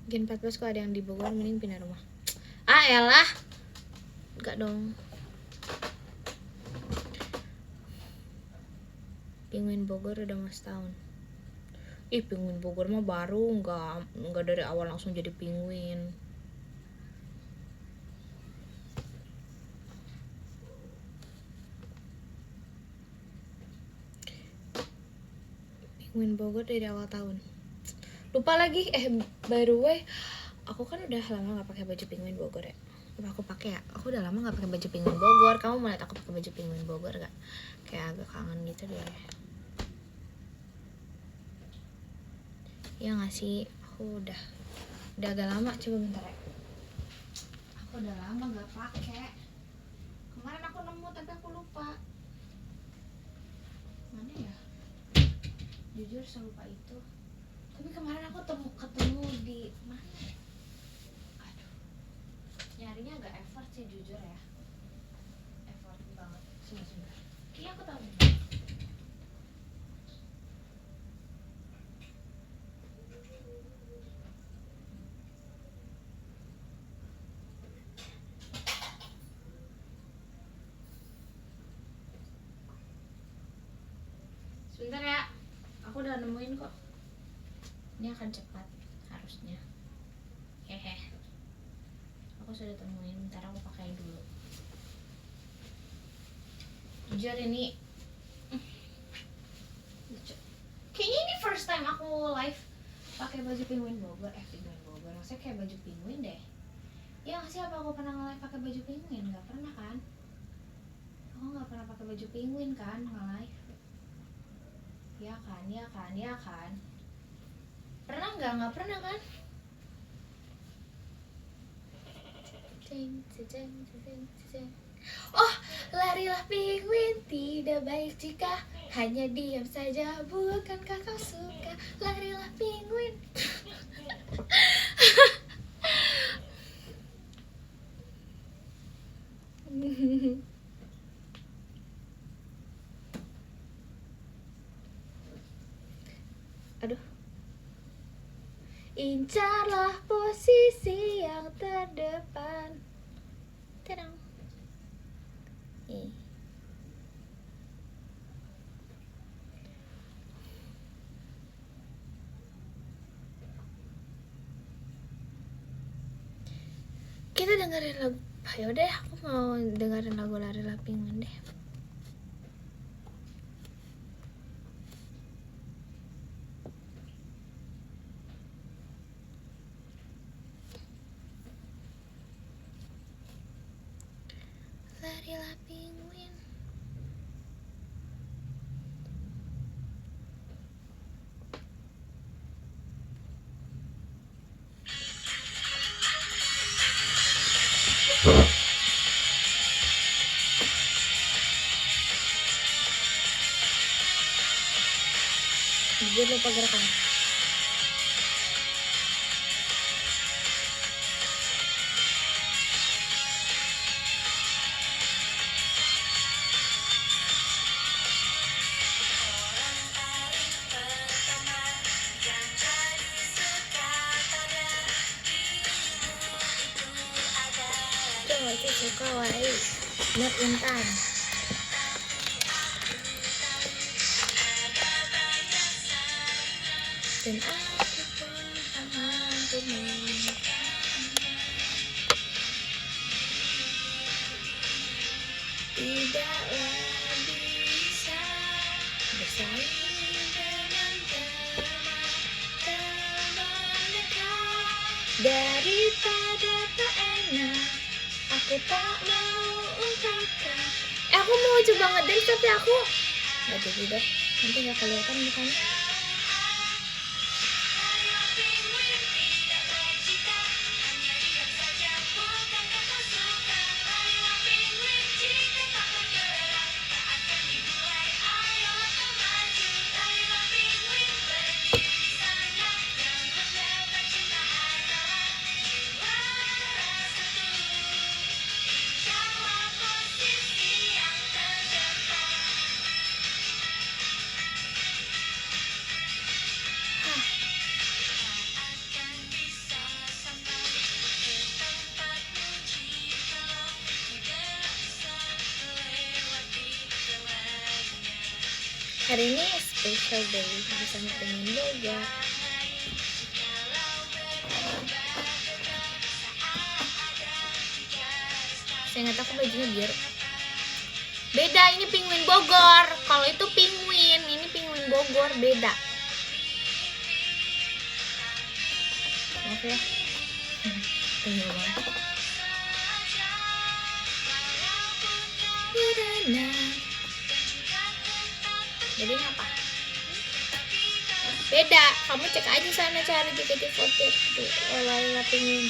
Gen 14 kok ada yang di Bogor, mending pindah rumah. Ah elah, enggak dong. Penguin Bogor udah mau setahun. Ih, penguin Bogor mah baru, nggak dari awal langsung jadi penguin. Penguin Bogor dari awal tahun. Lupa lagi, by the way, aku kan udah lama nggak pakai baju penguin Bogor ya. Apa aku pakai ya? Aku udah lama nggak pakai baju penguin Bogor. Kamu mau lihat aku pakai baju penguin Bogor gak? Kayak agak kangen gitu deh. Ya nggak sih? Aku udah agak lama. Coba bentar ya. Aku udah lama nggak pakai. Kemarin aku nemu tapi aku lupa. Mana ya? Jujur saya lupa itu. Tapi kemarin aku ketemu di mana? Aduh, nyarinya agak effort sih jujur ya. Effort banget. Sebentar. Kayaknya aku tahu. Sebentar ya. Aku udah nemuin kok. Ini akan cepat harusnya. Hehe. Aku sudah temuin, bentar aku pakai dulu. Jujur ini lucu. Kayaknya ini first time aku live pakai baju penguin Bogor. Penguin Bogor. Maksudnya kayak baju penguin deh. Ya nggak sih, apa aku pernah nge-live pakai baju penguin? Nggak pernah kan? Aku nggak pernah pakai baju penguin kan nge-live. Ya kan. Pernah nggak? Nggak pernah kan? Oh, larilah penguin, tidak baik jika hanya diam saja, bukankah kau suka? Larilah penguin. Aduh. Incarlah posisi yang terdepan. Tadang. Kita dengerin lagu. Yaudah, aku mau dengerin lagu Larilah Penguin deh. Larilah penguin. Jangan lupa gerakan. Coba suka wae. Not Intan. Dan aku pun aman. Tidaklah bisa bersaing dengan teman dekat. Daripada tak enak, aku tak mau ungkapkan. Aku mau coba ngedance tapi aku nggak jadi deh. Nanti nggak kelihatan mukanya. Hari ini special day bersama pengen Bogor. Saya nggak tahu bajunya biar beda, ini penguin Bogor. Kalau itu penguin, ini penguin Bogor, beda. Maaf ya. Tengil banget. Jadi ini apa? Beda, kamu cek aja sana cari JKT48 tuh, Lala penguin.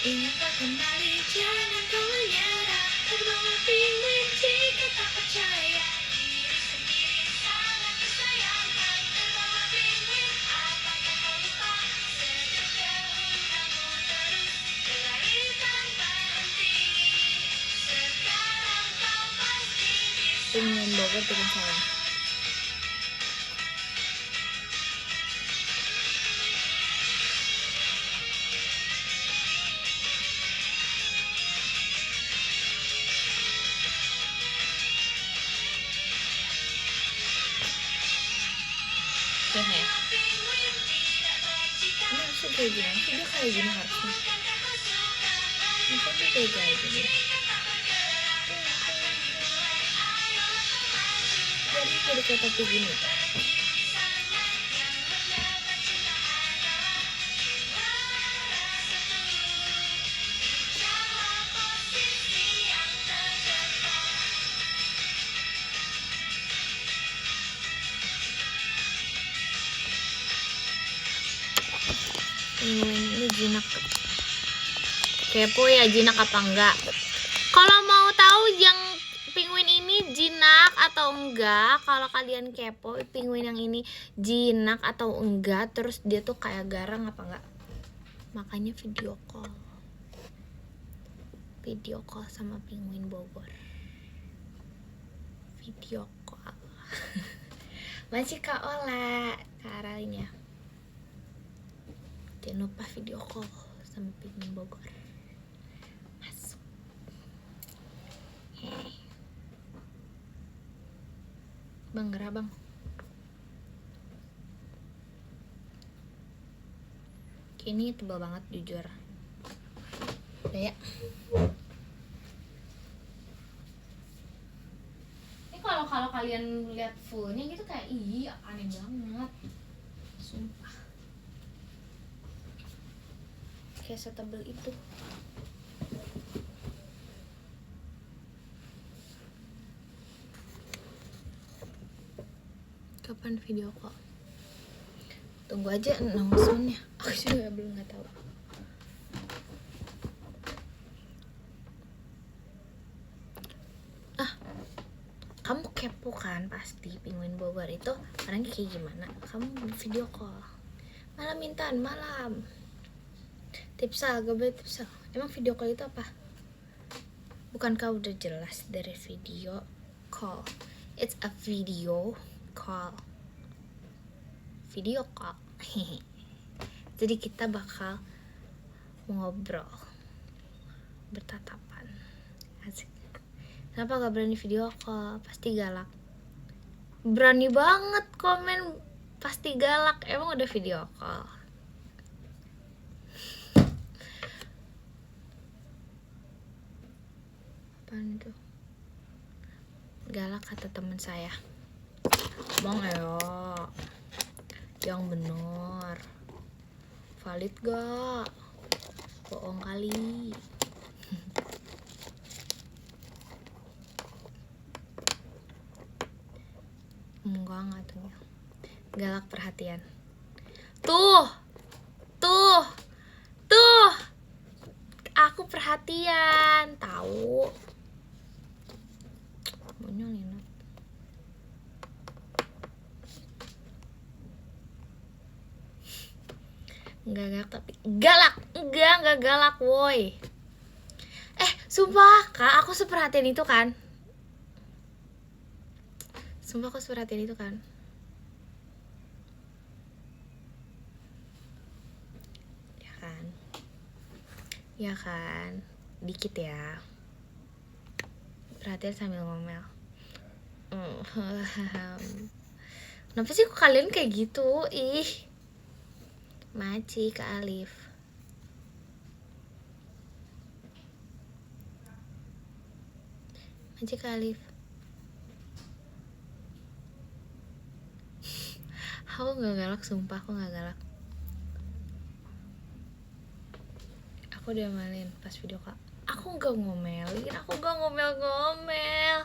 Ingatlah kembali, jangan kau menyerah, terbawa penguin jika tak percaya. Diri sendiri sangat disayangkan, terbawa penguin, apakah kau lupa? Sejak dahulu kamu terus berlari tanpa henti. Sekarang kau pasti bisa. Penguin Bogor bikin salah. Hehe. Ini harusnya kayak gini, dia kayak gini harusnya. Masa dia kayak gini? Jadi kayak topi gini. Ini jinak. Kepo ya jinak apa enggak? Kalau mau tahu yang penguin ini jinak atau enggak, kalau kalian kepo penguin yang ini jinak atau enggak, terus dia tuh kayak garang apa enggak, makanya video call sama penguin Bogor, video call. Masih Kak Ola, Kak Aralin ya. Jangan lupa video call sama penguin Bogor. Masuk. Bang, gerah bang. Ini tebal banget jujur. Udah ya. Ini kalau kalian lihat fullnya gitu kayak aneh banget. Sumpah. Kayak setebal itu. Kapan video call? Tunggu aja announcementnya. Aku juga belum nggak tahu. Kamu kepo kan pasti penguin Bogor itu orangnya kayak gimana? Kamu video call malam intan malam. Tipsal, gak boleh tipsal. Emang video call itu apa? Bukankah udah jelas dari video call? It's a video call. Video call. Jadi kita bakal ngobrol bertatapan. Asik. Kenapa gak berani video call? Pasti galak. Berani banget komen pasti galak. Emang udah video call? Apaan itu? Galak kata teman saya. Bang ayo, yang bener. Valid gak? Bohong kali. Enggak tuh. Galak perhatian. Tuh. Aku perhatian, tahu. Monyol ini. Enggak galak tapi galak. Enggak galak, woi. Sumpah, Kak, aku seperhatian itu kan. Ya kan? Dikit ya. perhatian sambil ngomel. Kenapa sih kok kalian kayak gitu? Ih, Maci ke Alif. Maci ke Alif. Aku gak galak, sumpah aku gak galak. Aku diomelin pas video kak. Aku gak ngomelin, aku gak ngomel-ngomel.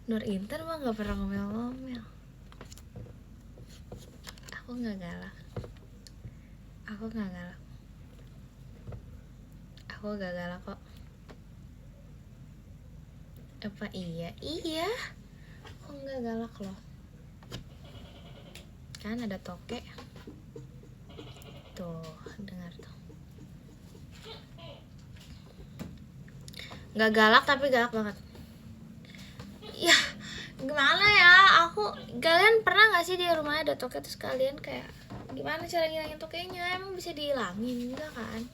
Nur Intan mah gak pernah ngomel-ngomel. Aku gak galak. Aku gak galak. Aku gak galak kok. Apa iya? Iya. Aku gak galak loh. Kan ada toke. Tuh, dengar tuh. Gak galak tapi galak banget. Ya, gimana ya? Kalian pernah gak sih di rumahnya ada toke terus kalian kayak gimana cara ngilangin tokenya? Emang bisa dihilangin? Enggak kan?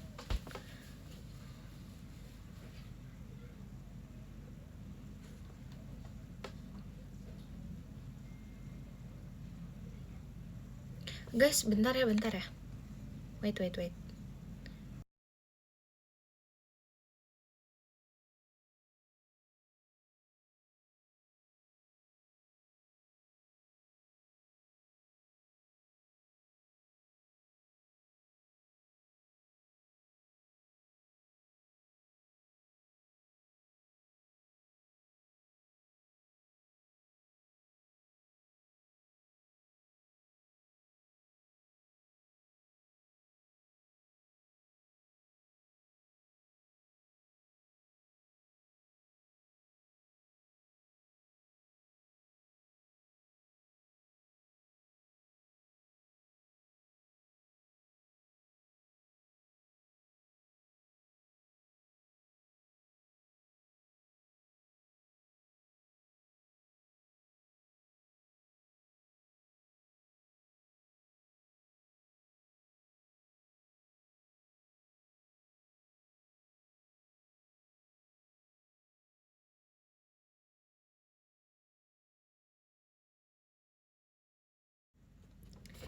Guys, bentar ya. Wait.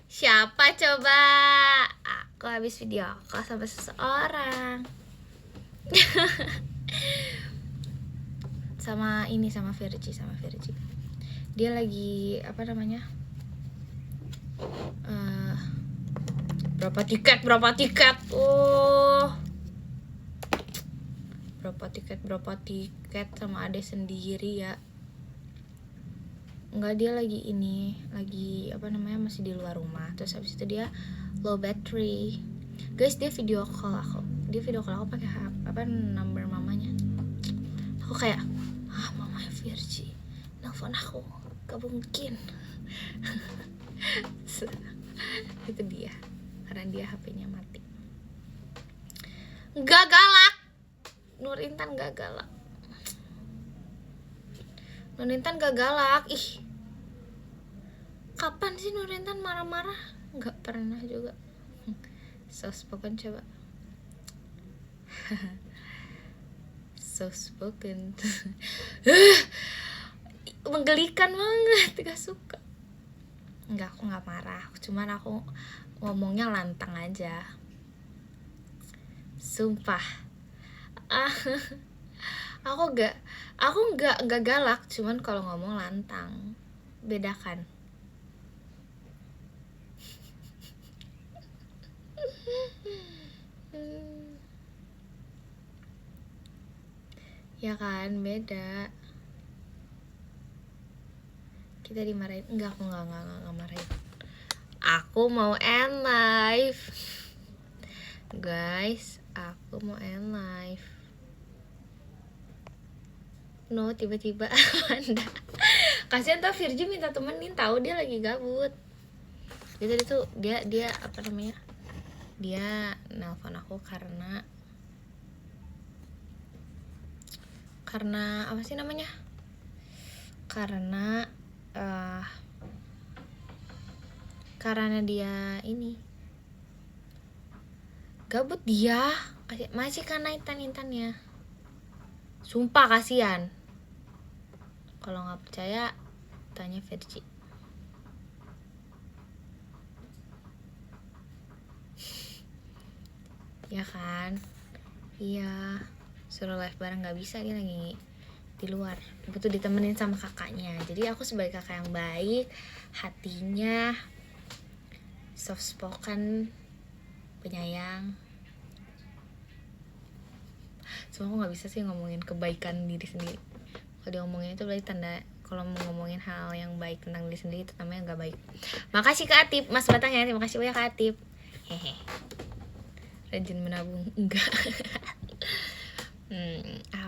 Siapa coba? Aku habis video call sama seseorang. sama Virgi. Dia lagi apa namanya? Berapa tiket? Oh. Berapa tiket sama adek sendiri ya. Enggak, dia lagi apa namanya, masih di luar rumah. Terus habis itu dia low battery. Guys, dia video call aku pakai apa number mamanya. Aku kayak, mamanya Virgi nelfon aku, gak mungkin. Itu dia, karena dia HP-nya mati. Gak galak, Nur Intan gak galak. Nur Intan gak galak. Ih, kapan sih Nur Intan marah-marah? Gak pernah juga. Soft spoken coba. Soft spoken. Menggelikan banget, gak suka. Enggak, aku gak marah. Cuman aku ngomongnya lantang aja. Sumpah. Aku nggak galak, cuman kalau ngomong lantang. Bedakan. Ya kan, beda. Kita dimarahin. Enggak, aku nggak marahin. Aku mau end live. Guys, aku mau end live. No, tiba-tiba Anda. Kasihan tau, Virgi minta temenin, tahu dia lagi gabut. Jadi tuh dia apa namanya? Dia nelpon aku karena apa sih namanya? Karena dia ini gabut dia. Masih kan Intan ya. Sumpah kasihan. Kalau nggak percaya, tanya Vergi. Ya kan? Iya, suruh live bareng nggak bisa, dia lagi di luar, butuh ditemenin sama kakaknya. Jadi aku sebagai kakak yang baik, hatinya soft spoken, penyayang. Semua aku nggak bisa sih ngomongin kebaikan diri sendiri. Kalau diomongin itu berarti tanda kalau mau ngomongin hal yang baik tentang diri sendiri itu namanya nggak baik. Makasih Kak Atip, Mas Batang ya, terima kasih banyak Kak Atip. Hehe. Rajin menabung enggak.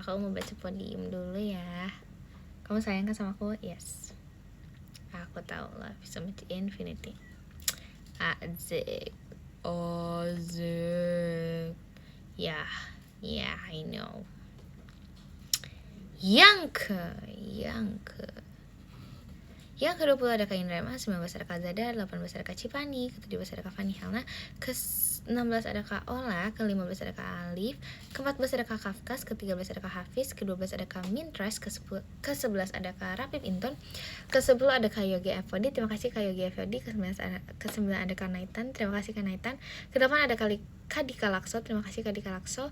Aku mau baca podium dulu ya. Kamu sayang kan sama aku? Yes. Aku tahu lah, bisa to infinity. Azik. Ya, I know. Yang ke-20 ada Kak Indrama, 19 ada Kak Zada, 18 ada Kak Cipani, ke-17 ada Kak Fani Helna, ke-16 ada Kak Ola, ke-15 ada Kak Alif, ke-14 ada Kak Kafkas, ke-13 ada Kak Hafiz, ke-12 ada Kak Mintras, ke-11 ada Kak Rapip Inton, ke-10 ada Kak Yogi Evodi, terima kasih Kak Yogi Evodi, ke-9 ada Kak Naitan, terima kasih Kak Naitan, ke-8 ada Kak Dika Lakso, terima kasih Kak Dika Lakso,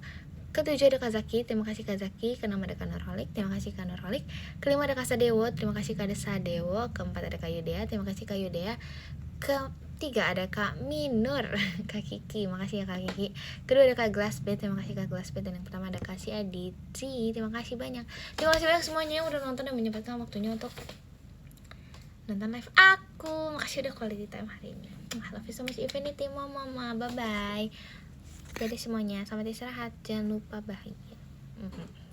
ke-7 ada Kak Zaki, terima kasih Kak Zaki. Ke-6 ada Kak Nurholik, terima kasih Kak Nurholik. Ke-5 ada Kak Sadewo, terima kasih Kak Sadewo. Ke-4 ada Kak Yudea, terima kasih Kak Yudea. Ke-3 ada Kak Minur, Kak Kiki, makasih ya Kak Kiki. Kedua ada Kak Glassbed, terima kasih Kak Glassbed. Dan yang pertama ada Kak Si Aditi, terima kasih banyak. Terima kasih banyak semuanya yang udah nonton dan menyempatkan waktunya untuk nonton live aku. Makasih udah quality time hari ini. I love you so much infinity, mama. Bye-bye. Jadi semuanya, selamat istirahat, jangan lupa bahagia.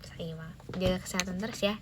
Saya mah jaga kesehatan terus ya.